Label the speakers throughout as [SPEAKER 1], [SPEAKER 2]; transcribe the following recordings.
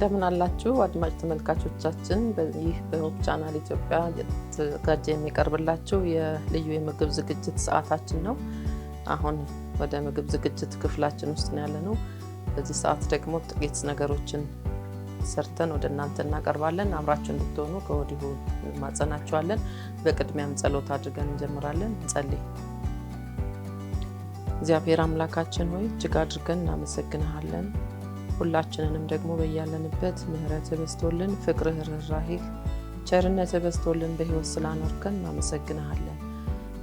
[SPEAKER 1] እንደምን አላችሁ አድማጭ ተመልካቾቻችን። በዚህ በሆፕ ቻናል ኢትዮጵያ የተዘጋጀ የሚቀርብላችሁ የልዩ የምግብ ዝግጅት ሰዓታችን ነው። አሁን ወደ ምግብ ዝግጅት ክፍላችን ውስጥ ነው ያለነው። በዚህ ሰዓት ደግሞ ጥቂት ነገሮችን ሰርተን ወደ እናንተ እናቀርባለን። አብራችሁ እንድትሆኑ ከወዲሁ ማጸናችኋለን። በቅድሚያም ጸሎት አድርገን እንጀምራለን። እንጸልይ። እግዚአብሔር አምላካችን ሆይ እጅግ አድርገን እናመሰግንሃለን። ሁላችንንም ደግሞ በያለንበት ምህረትህ በዝቶልን፣ ፍቅርህ፣ ርህራሄህ፣ ቸርነትህ በዝቶልን በህይወት ስላኖርከን እናመሰግንሃለን።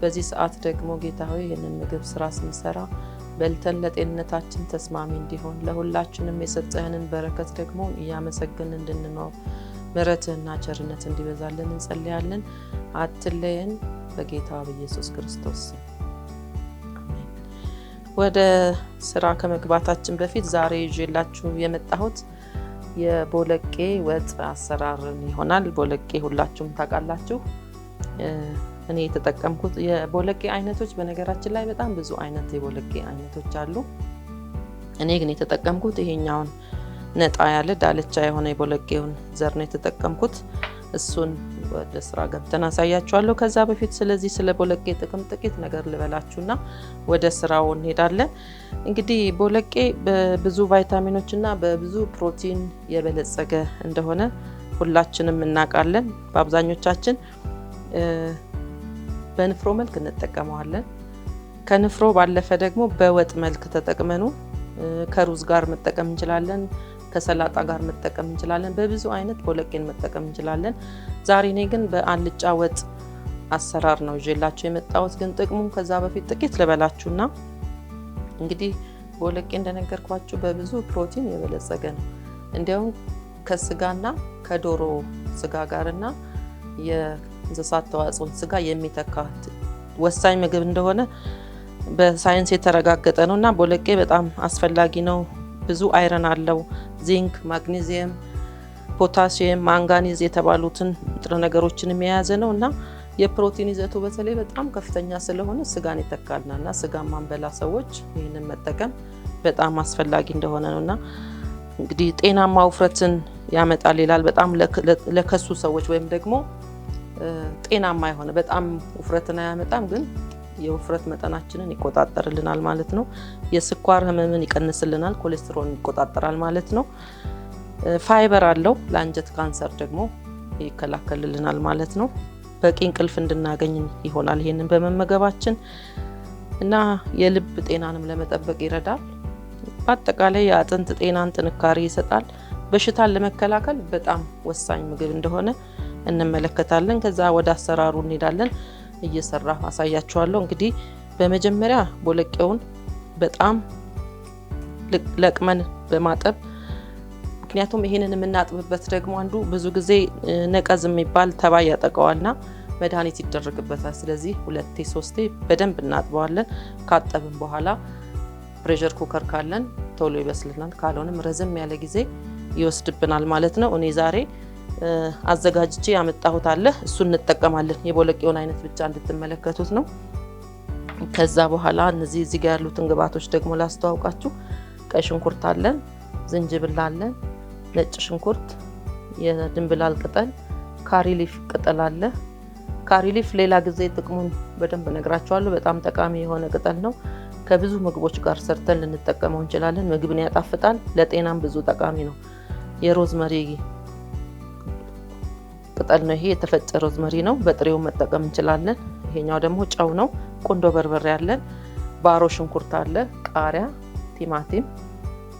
[SPEAKER 1] በዚህ ሰዓት ደግሞ ጌታ ሆይ ይህንን ምግብ ስራ ስንሰራ በልተን ለጤንነታችን ተስማሚ እንዲሆን ለሁላችንም የሰጠህንን በረከት ደግሞ እያመሰገን እንድንኖር ምህረትህና ቸርነት እንዲበዛልን እንጸልያለን። አትለየን በጌታ በኢየሱስ ክርስቶስ። ወደ ስራ ከመግባታችን በፊት ዛሬ ይዤላችሁ የመጣሁት የቦለቄ ወጥ አሰራርን ይሆናል። ቦለቄ ሁላችሁም ታውቃላችሁ። እኔ የተጠቀምኩት የቦለቄ አይነቶች በነገራችን ላይ በጣም ብዙ አይነት የቦለቄ አይነቶች አሉ። እኔ ግን የተጠቀምኩት ይሄኛውን ነጣ ያለ ዳልቻ የሆነ የቦለቄውን ዘር ነው የተጠቀምኩት። እሱን ወደ ስራ ገብተን አሳያችኋለሁ። ከዛ በፊት ስለዚህ ስለ ቦለቄ ጥቅም ጥቂት ነገር ልበላችሁና ወደ ስራው እንሄዳለን። እንግዲህ ቦለቄ በብዙ ቫይታሚኖችና በብዙ ፕሮቲን የበለጸገ እንደሆነ ሁላችንም እናውቃለን። በአብዛኞቻችን በንፍሮ መልክ እንጠቀመዋለን። ከንፍሮ ባለፈ ደግሞ በወጥ መልክ ተጠቅመኑ ከሩዝ ጋር መጠቀም እንችላለን። ከሰላጣ ጋር መጠቀም እንችላለን። በብዙ አይነት ቦለቄን መጠቀም እንችላለን። ዛሬ እኔ ግን በአልጫ ወጥ አሰራር ነው ይዤላችሁ የመጣሁት። ግን ጥቅሙን ከዛ በፊት ጥቂት ልበላችሁና እንግዲህ ቦለቄ እንደነገርኳችሁ በብዙ ፕሮቲን የበለጸገ ነው። እንዲያውም ከስጋና ከዶሮ ስጋ ጋርና የእንስሳት ተዋጽኦ ስጋ የሚተካ ወሳኝ ምግብ እንደሆነ በሳይንስ የተረጋገጠ ነውና ቦለቄ በጣም አስፈላጊ ነው። ብዙ አይረን አለው። ዚንክ፣ ማግኔዚየም፣ ፖታሲየም፣ ማንጋኒዝ የተባሉትን ንጥረ ነገሮችን የያዘ ነውና የፕሮቲን ይዘቱ በተለይ በጣም ከፍተኛ ስለሆነ ስጋን ይተካልናልና ስጋ ማንበላ ሰዎች ይህንን መጠቀም በጣም አስፈላጊ እንደሆነ ነውና እንግዲህ ጤናማ ውፍረትን ያመጣል ይላል። በጣም ለከሱ ሰዎች ወይም ደግሞ ጤናማ የሆነ በጣም ውፍረትን አያመጣም ግን የውፍረት መጠናችንን ይቆጣጠርልናል ማለት ነው። የስኳር ህመምን ይቀንስልናል፣ ኮሌስትሮልን ይቆጣጠራል ማለት ነው። ፋይበር አለው፣ ለአንጀት ካንሰር ደግሞ ይከላከልልናል ማለት ነው። በቂ እንቅልፍ እንድናገኝ ይሆናል ይሄንን በመመገባችን እና የልብ ጤናንም ለመጠበቅ ይረዳል። በአጠቃላይ የአጥንት ጤናን ጥንካሬ ይሰጣል። በሽታን ለመከላከል በጣም ወሳኝ ምግብ እንደሆነ እንመለከታለን። ከዛ ወደ አሰራሩ እንሄዳለን። እየሰራ አሳያችኋለሁ። እንግዲህ በመጀመሪያ ቦለቄውን በጣም ለቅመን በማጠብ ምክንያቱም ይሄንን የምናጥብበት ደግሞ አንዱ ብዙ ጊዜ ነቀዝ የሚባል ተባይ ያጠቃዋልና መድኃኒት ይደረግበታል። ስለዚህ 2-3 በደንብ እናጥበዋለን። ካጠብን በኋላ ፕሬሸር ኩከር ካለን ቶሎ ይበስልናል፣ ካልሆነም ረዘም ያለ ጊዜ ይወስድብናል ማለት ነው። እኔ ዛሬ አዘጋጅቼ ያመጣሁት አለ፣ እሱን እንጠቀማለን። የቦለቄውን አይነት ብቻ እንድትመለከቱት ነው። ከዛ በኋላ እዚህ ጋር ያሉትን ግብአቶች ደግሞ ላስተዋውቃችሁ። ቀይ ሽንኩርት አለን፣ ዝንጅብል አለን፣ ነጭ ሽንኩርት፣ የድንብላል ቅጠል፣ ካሪ ሊፍ ቅጠል አለ። ካሪ ሊፍ ሌላ ጊዜ ጥቅሙን በደንብ ነግራችኋለሁ። በጣም ጠቃሚ የሆነ ቅጠል ነው። ከብዙ ምግቦች ጋር ሰርተን ልንጠቀመው እንችላለን። ምግብን ያጣፍጣል፣ ለጤናም ብዙ ጠቃሚ ነው። የሮዝመሪ ቅጠል ነው። ይሄ የተፈጨ ሮዝመሪ ነው። በጥሬው መጠቀም እንችላለን። ይሄኛው ደግሞ ጨው ነው። ቁንዶ በርበሬ አለን፣ ባሮ ሽንኩርት አለ፣ ቃሪያ፣ ቲማቲም።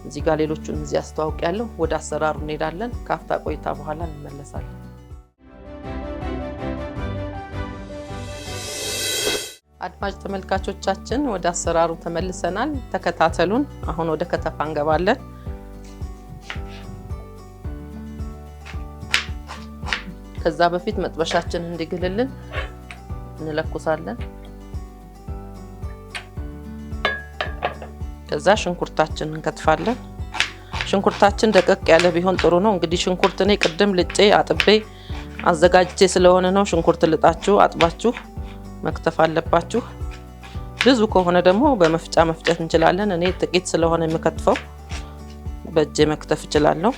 [SPEAKER 1] እዚህ ጋር ሌሎቹን እዚህ አስተዋውቂያለሁ። ወደ አሰራሩ እንሄዳለን። ካፍታ ቆይታ በኋላ እንመለሳለን። አድማጭ ተመልካቾቻችን ወደ አሰራሩ ተመልሰናል። ተከታተሉን። አሁን ወደ ከተፋ እንገባለን። ከዛ በፊት መጥበሻችን እንዲግልልን እንለኩሳለን። ከዛ ሽንኩርታችንን እንከትፋለን። ሽንኩርታችን ደቀቅ ያለ ቢሆን ጥሩ ነው። እንግዲህ ሽንኩርት እኔ ቅድም ልጬ አጥቤ አዘጋጅቼ ስለሆነ ነው። ሽንኩርት ልጣችሁ አጥባችሁ መክተፍ አለባችሁ። ብዙ ከሆነ ደግሞ በመፍጫ መፍጨት እንችላለን። እኔ ጥቂት ስለሆነ የምከትፈው በእጄ መክተፍ እችላለሁ።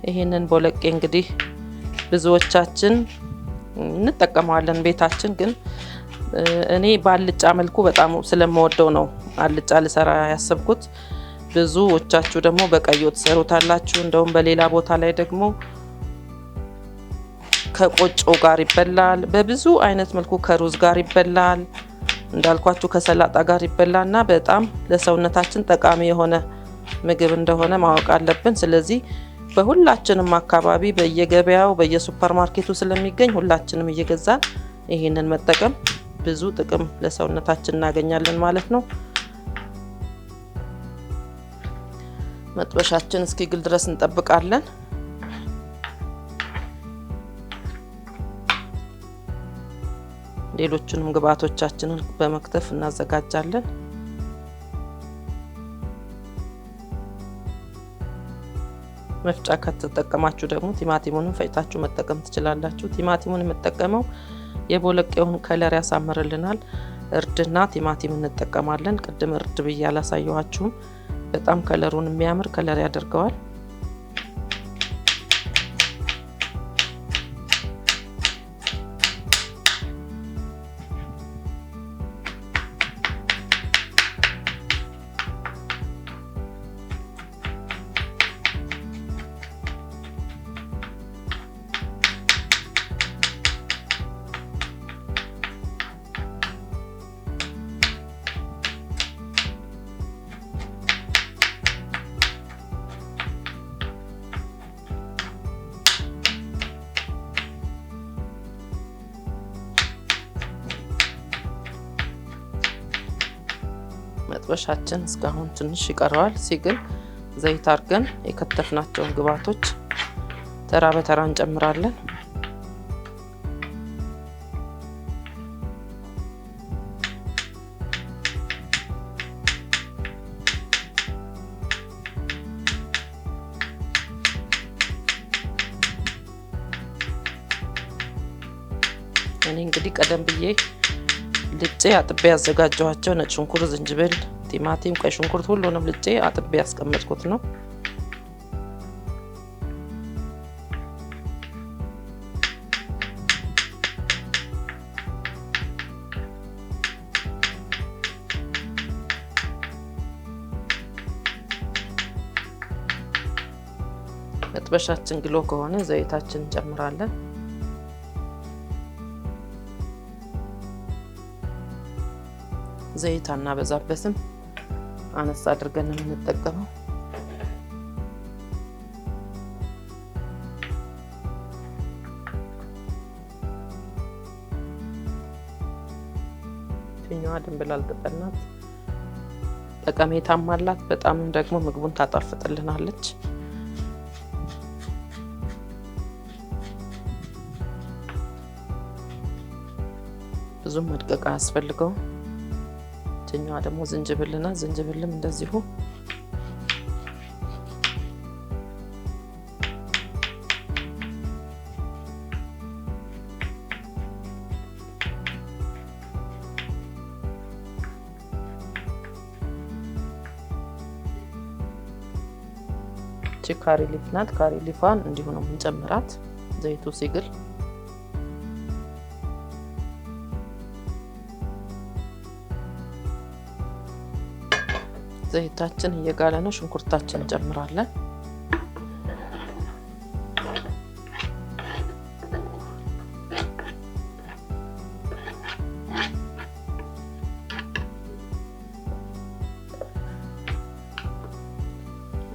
[SPEAKER 1] ይሄንን ቦለቄ እንግዲህ ብዙዎቻችን እንጠቀመዋለን ቤታችን። ግን እኔ በአልጫ መልኩ በጣም ስለምወደው ነው አልጫ ልሰራ ያሰብኩት። ብዙዎቻችሁ ደግሞ በቀዩ ትሰሩታላችሁ። እንደውም በሌላ ቦታ ላይ ደግሞ ከቆጮ ጋር ይበላል። በብዙ አይነት መልኩ ከሩዝ ጋር ይበላል። እንዳልኳችሁ ከሰላጣ ጋር ይበላልና በጣም ለሰውነታችን ጠቃሚ የሆነ ምግብ እንደሆነ ማወቅ አለብን። ስለዚህ በሁላችንም አካባቢ በየገበያው በየሱፐርማርኬቱ ስለሚገኝ ሁላችንም እየገዛን ይሄንን መጠቀም ብዙ ጥቅም ለሰውነታችን እናገኛለን ማለት ነው። መጥበሻችን እስኪግል ድረስ እንጠብቃለን። ሌሎቹንም ግብአቶቻችንን በመክተፍ እናዘጋጃለን። መፍጫ ከተጠቀማችሁ ደግሞ ቲማቲሙንም ፈጭታችሁ መጠቀም ትችላላችሁ። ቲማቲሙን የምጠቀመው የቦለቄውን ከለር ያሳምርልናል። እርድና ቲማቲም እንጠቀማለን። ቅድም እርድ ብዬ አላሳየኋችሁም። በጣም ከለሩን የሚያምር ከለር ያደርገዋል። መጥበሻችን እስካሁን ትንሽ ይቀረዋል። ሲግል ዘይት አድርገን የከተፍናቸውን ግብአቶች ተራ በተራ እንጨምራለን። እኔ እንግዲህ ቀደም ብዬ ልጬ አጥቤ ያዘጋጀኋቸው ነጭ ሽንኩርት፣ ዝንጅብል፣ ቲማቲም፣ ቀይ ሽንኩርት ሁሉንም ልጬ አጥቤ ያስቀመጥኩት ነው። መጥበሻችን ግሎ ከሆነ ዘይታችን እንጨምራለን። ዘይት አናበዛበትም፣ አነስ አድርገን የምንጠቀመው። ትኛዋ ድንብላል ቅጠል ናት። ጠቀሜታም አላት። በጣም ደግሞ ምግቡን ታጣፍጥልናለች። ብዙም መድቀቅ አያስፈልገውም። ትኛዋ ደግሞ ዝንጅብልና ዝንጅብልም እንደዚሁ ካሪ ሊፍ ናት። ካሪ ሊፋን እንዲሁ ነው የምንጨምራት ዘይቱ ሲግል። ዘይታችን እየጋለ ነው። ሽንኩርታችን እንጨምራለን።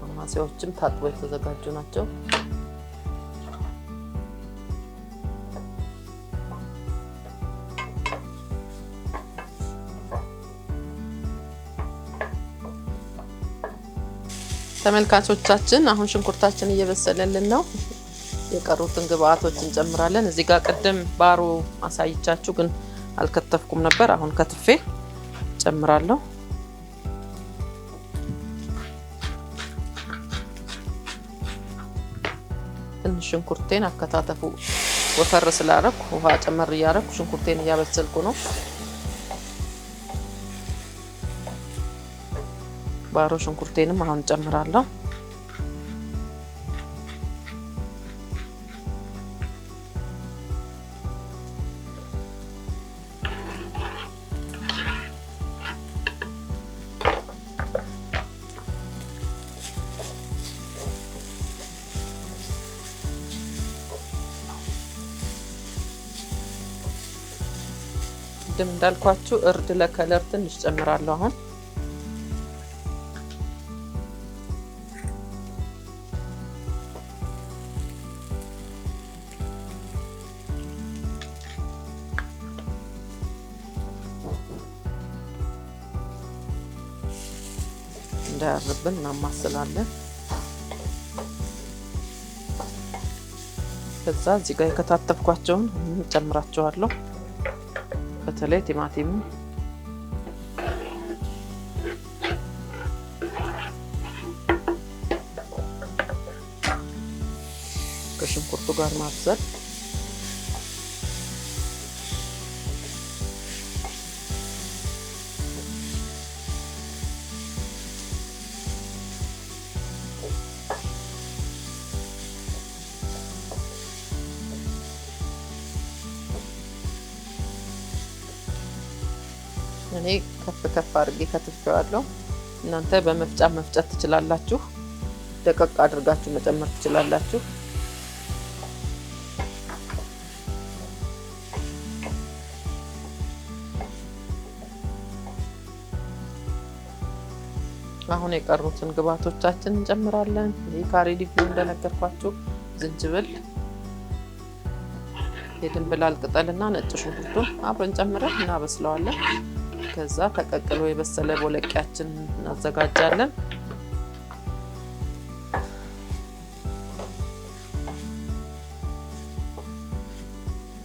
[SPEAKER 1] ማማሲያዎችም ታጥበው የተዘጋጁ ናቸው። ተመልካቾቻችን አሁን ሽንኩርታችን እየበሰለልን ነው። የቀሩትን ግብአቶች እንጨምራለን። እዚህ ጋር ቅድም ባሮ አሳይቻችሁ ግን አልከተፍኩም ነበር። አሁን ከትፌ ጨምራለሁ። ትንሽ ሽንኩርቴን አከታተፉ ወፈር ስላረኩ ውሃ ጨመር እያረኩ ሽንኩርቴን እያበሰልኩ ነው። ባሮ ሽንኩርቴንም አሁን ጨምራለሁ። ቅድም እንዳልኳችሁ እርድ ለከለር ትንሽ ጨምራለሁ። አሁን እንዳያርብን እናማስላለን። ከዛ እዚህ ጋር የከታተፍኳቸውን ጨምራቸዋለሁ። በተለይ ቲማቲሙ ከሽንኩርቱ ጋር ማብሰል። እኔ ከፍ አድርጌ ከትፌዋለሁ። እናንተ በመፍጫ መፍጨት ትችላላችሁ፣ ደቀቅ አድርጋችሁ መጨመር ትችላላችሁ። አሁን የቀሩትን ግብአቶቻችን እንጨምራለን። ይሄ ካሪ ሊፍ እንደነገርኳችሁ ዝንጅብል፣ የድንብላል ቅጠልና ነጭ ሽንኩርቱን አብረን ጨምረን እናበስለዋለን። ከዛ ተቀቅሎ የበሰለ ቦለቄያችን እናዘጋጃለን።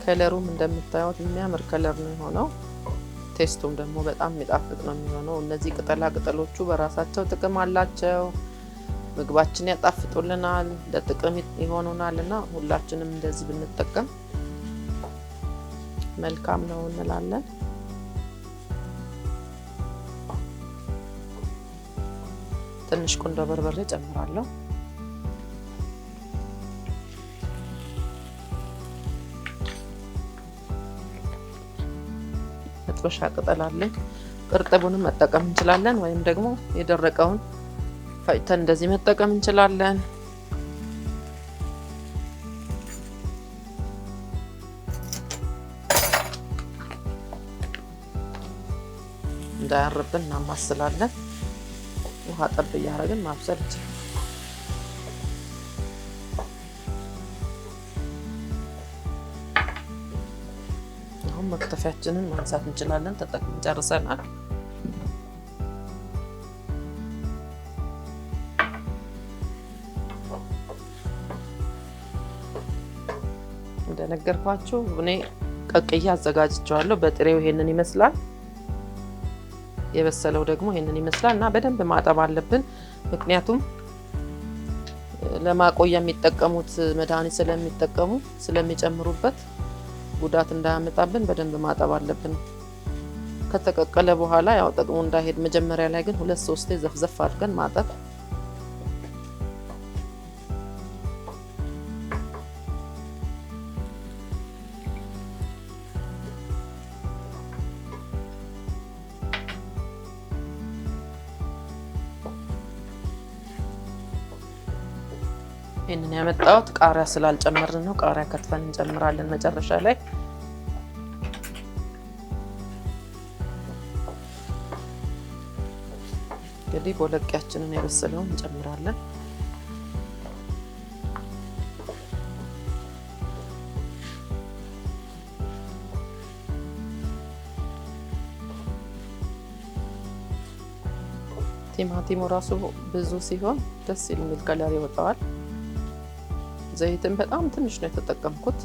[SPEAKER 1] ከለሩም እንደምታዩት የሚያምር ከለር ነው የሆነው። ቴስቱም ደግሞ በጣም የሚጣፍጥ ነው የሚሆነው። እነዚህ ቅጠላ ቅጠሎቹ በራሳቸው ጥቅም አላቸው። ምግባችን ያጣፍጡልናል፣ ለጥቅም ይሆኑናል እና ሁላችንም እንደዚህ ብንጠቀም መልካም ነው እንላለን። ትንሽ ቁንዶ በርበሬ ጨምራለሁ። መጥበሻ ቅጠል አለኝ። እርጥቡንም መጠቀም እንችላለን፣ ወይም ደግሞ የደረቀውን ፈጭተን እንደዚህ መጠቀም እንችላለን። እንዳያርብን እናማስላለን። ውሃ ጠብ እያደረግን ማብሰል ይችላል። አሁን መክተፊያችንን ማንሳት እንችላለን። ተጠቅመን ጨርሰናል። እንደነገርኳችሁ እኔ ቀቅዬ አዘጋጅቼዋለሁ። በጥሬው ይሄንን ይመስላል። የበሰለው ደግሞ ይሄንን ይመስላል እና በደንብ ማጠብ አለብን። ምክንያቱም ለማቆያ የሚጠቀሙት መድኃኒት ስለሚጨምሩበት ጉዳት እንዳያመጣብን በደንብ ማጠብ አለብን። ከተቀቀለ በኋላ ያው ጥቅሙ እንዳይሄድ መጀመሪያ ላይ ግን 2-3 ዘፍዘፍ አድርገን ማጠብ። ይሄንን ያመጣሁት ቃሪያ ስላልጨመርን ነው። ቃሪያ ከትፈን እንጨምራለን መጨረሻ ላይ። እንግዲህ ቦለቄያችንን የበሰለውን እንጨምራለን። ቲማቲሙ ራሱ ብዙ ሲሆን ደስ የሚል ከለር ይወጣዋል። ዘይትን በጣም ትንሽ ነው የተጠቀምኩት።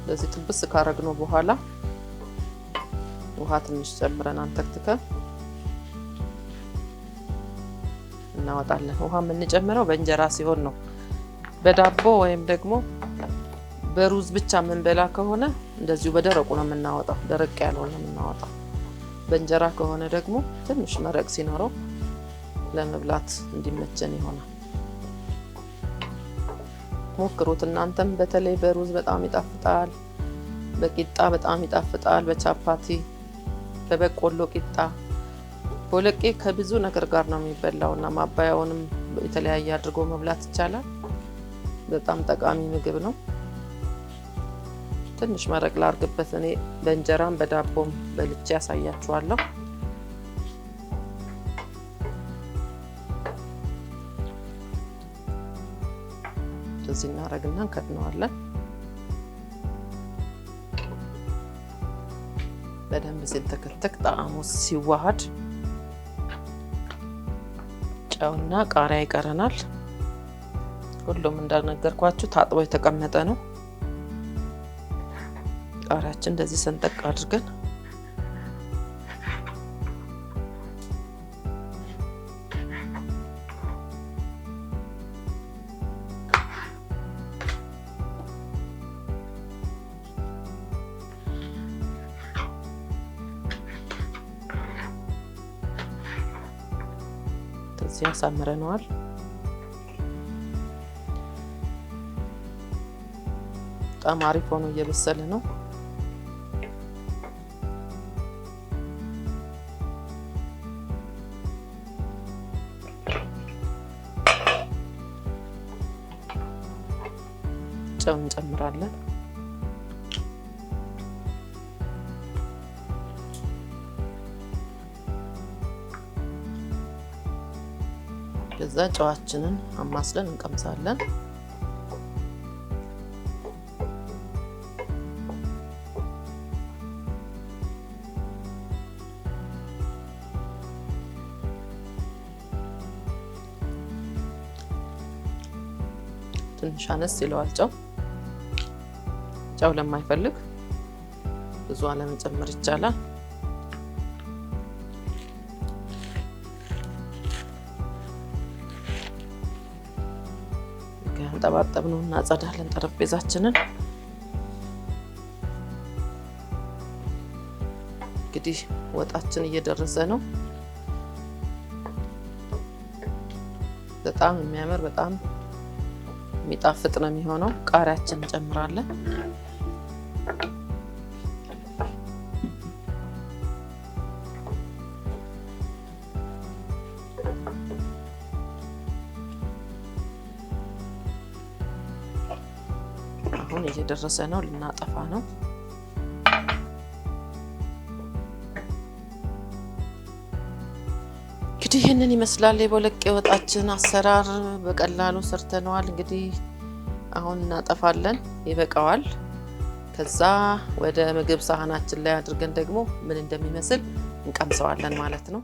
[SPEAKER 1] ለዚህ ጥብስ ካረግነው በኋላ ውሃ ትንሽ ጨምረን አንተክትከን እናወጣለን። ውሃ የምንጨምረው በእንጀራ ሲሆን ነው። በዳቦ ወይም ደግሞ በሩዝ ብቻ የምንበላ ከሆነ እንደዚሁ በደረቁ ነው የምናወጣው፣ ደረቅ ያለው ነው የምናወጣው። በእንጀራ ከሆነ ደግሞ ትንሽ መረቅ ሲኖረው ለመብላት እንዲመቸን ይሆናል። ሞክሩት እናንተም። በተለይ በሩዝ በጣም ይጣፍጣል፣ በቂጣ በጣም ይጣፍጣል፣ በቻፓቲ፣ በበቆሎ ቂጣ። ቦለቄ ከብዙ ነገር ጋር ነው የሚበላው እና ማባያውንም የተለያየ አድርጎ መብላት ይቻላል። በጣም ጠቃሚ ምግብ ነው። ትንሽ መረቅ ላርግበት። እኔ በእንጀራም በዳቦም በልቼ ያሳያችኋለሁ። እዚህ እናረግና እንከድነዋለን። በደንብ ሲንተከተክ ጣዕሙ ሲዋሃድ ጨውና ቃሪያ ይቀረናል። ሁሉም እንዳልነገርኳችሁ ታጥቦ የተቀመጠ ነው። ቃሪያችን እንደዚህ ሰንጠቅ አድርገን እንደዚህ ያሳምረነዋል። በጣም አሪፍ ሆኖ እየበሰለ ነው። ጨው እንጨምራለን። ከዛ ጨዋችንን አማስለን እንቀምሳለን። ትንሽ አነስ ይለዋል ጨው ለማይፈልግ ብዙ አለመጨመር ይቻላል። ጠባጠብነው እናጸዳለን ጠረጴዛችንን። እንግዲህ ወጣችን እየደረሰ ነው። በጣም የሚያምር በጣም የሚጣፍጥ ነው የሚሆነው። ቃሪያችን እንጨምራለን። አሁን እየደረሰ ነው፣ ልናጠፋ ነው። እንግዲህ ይህንን ይመስላል የቦለቄ ወጣችን አሰራር። በቀላሉ ሰርተነዋል። እንግዲህ አሁን እናጠፋለን፣ ይበቃዋል። ከዛ ወደ ምግብ ሳህናችን ላይ አድርገን ደግሞ ምን እንደሚመስል እንቀምሰዋለን ማለት ነው።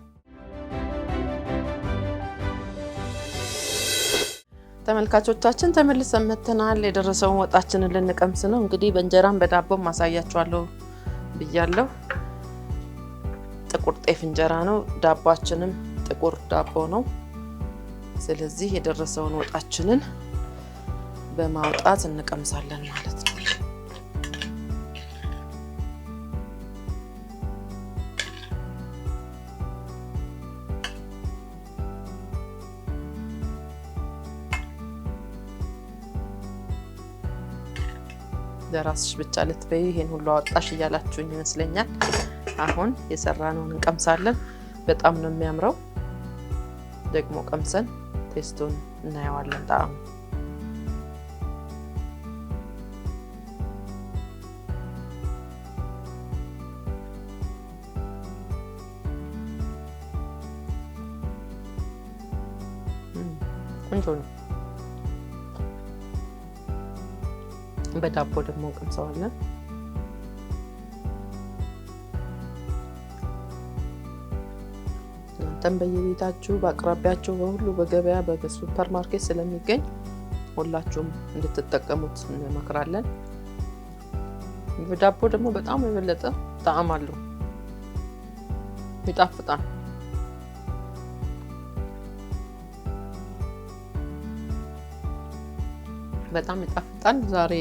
[SPEAKER 1] ተመልካቾቻችን ተመልሰን መተናል። የደረሰውን ወጣችንን ልንቀምስ ነው። እንግዲህ በእንጀራም በዳቦም ማሳያችኋለሁ ብያለሁ። ጥቁር ጤፍ እንጀራ ነው። ዳቦአችንም ጥቁር ዳቦ ነው። ስለዚህ የደረሰውን ወጣችንን በማውጣት እንቀምሳለን ማለት ነው። ለራስሽ ብቻ ልትበይ ይሄን ሁሉ አወጣሽ እያላችሁኝ ይመስለኛል። አሁን የሰራነውን እንቀምሳለን። በጣም ነው የሚያምረው። ደግሞ ቀምሰን ቴስቱን እናየዋለን። ጣዕሙ ቆንጆ ነው። በዳቦ ደግሞ እንቀምሰዋለን። እናንተም በየቤታችሁ በአቅራቢያችሁ በሁሉ በገበያ በሱፐር ማርኬት ስለሚገኝ ሁላችሁም እንድትጠቀሙት እንመክራለን። በዳቦ ደግሞ በጣም የበለጠ ጣዕም አለው፣ ይጣፍጣል። በጣም ይጣፍጣል። ዛሬ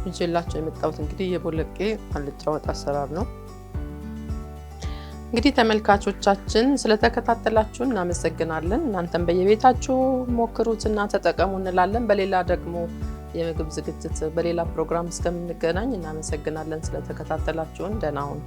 [SPEAKER 1] ይዤላችሁ የመጣሁት እንግዲህ የቦለቄ አልጫ ወጥ አሰራር ነው። እንግዲህ ተመልካቾቻችን ስለተከታተላችሁን እናመሰግናለን። እናንተም በየቤታችሁ ሞክሩትና ተጠቀሙ እንላለን። በሌላ ደግሞ የምግብ ዝግጅት በሌላ ፕሮግራም እስከምንገናኝ እናመሰግናለን ስለተከታተላችሁን። ደህና ሁኑ።